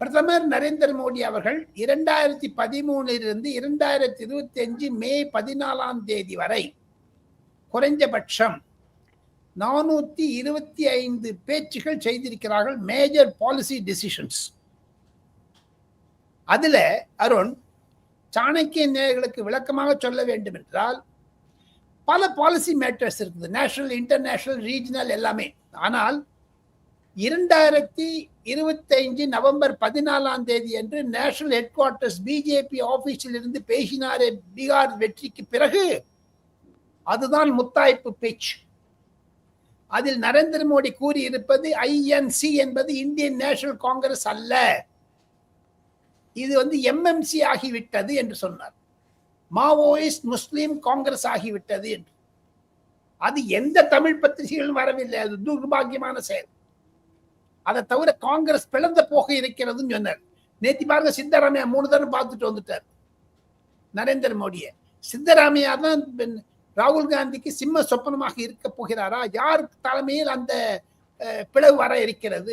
பிரதமர் நரேந்திர மோடி அவர்கள் 2013 2025 மே 14 வரை குறைஞ்சபட்சம் 425 பேச்சுகள் செய்திருக்கிறார்கள். Major policy decisions. அதுல அருண், சாணக்கிய நேயர்களுக்கு விளக்கமாக சொல்ல வேண்டும் என்றால், பல பாலிசி மேட்டர்ஸ் இருக்குது, நேஷனல், இன்டர்நேஷனல், ரீஜனல் எல்லாமே. ஆனால் 2025 நவம்பர் 14 அன்று நேஷனல் ஹெட் குவார்டர்ஸ் பிஜேபி ஆபீஸில் இருந்து பேசினாரே பீகார் வெற்றிக்கு பிறகு, அதுதான் முத்தாய்ப்பு பேச்சு. அதில் நரேந்திர மோடி கூறியிருப்பது ஐஎன்சி என்பது இந்தியன் நேஷனல் காங்கிரஸ் அல்ல, இது எம்எம்சி ஆகிவிட்டது என்று சொன்னார். மாவோயிஸ்ட் முஸ்லிம் காங்கிரஸ் ஆகிவிட்டது என்று. அது எந்த தமிழ் பத்திரிகைகளும் வரவில்லை. அது துர்பாகியமான செயல். அதை தவிர காங்கிரஸ் பிளந்த போக இருக்கிறதுன்னு சொன்னார். நேத்தி பாருங்க, சித்தராமையா 3 தடவை பார்த்துட்டு வந்துட்டார் நரேந்திர மோடியை. சித்தராமையா தான் ராகுல் காந்திக்கு சிம்ம சொப்பனமாக இருக்க போகிறாரா? யார் தலைமையில் அந்த பிளவு வர இருக்கிறது?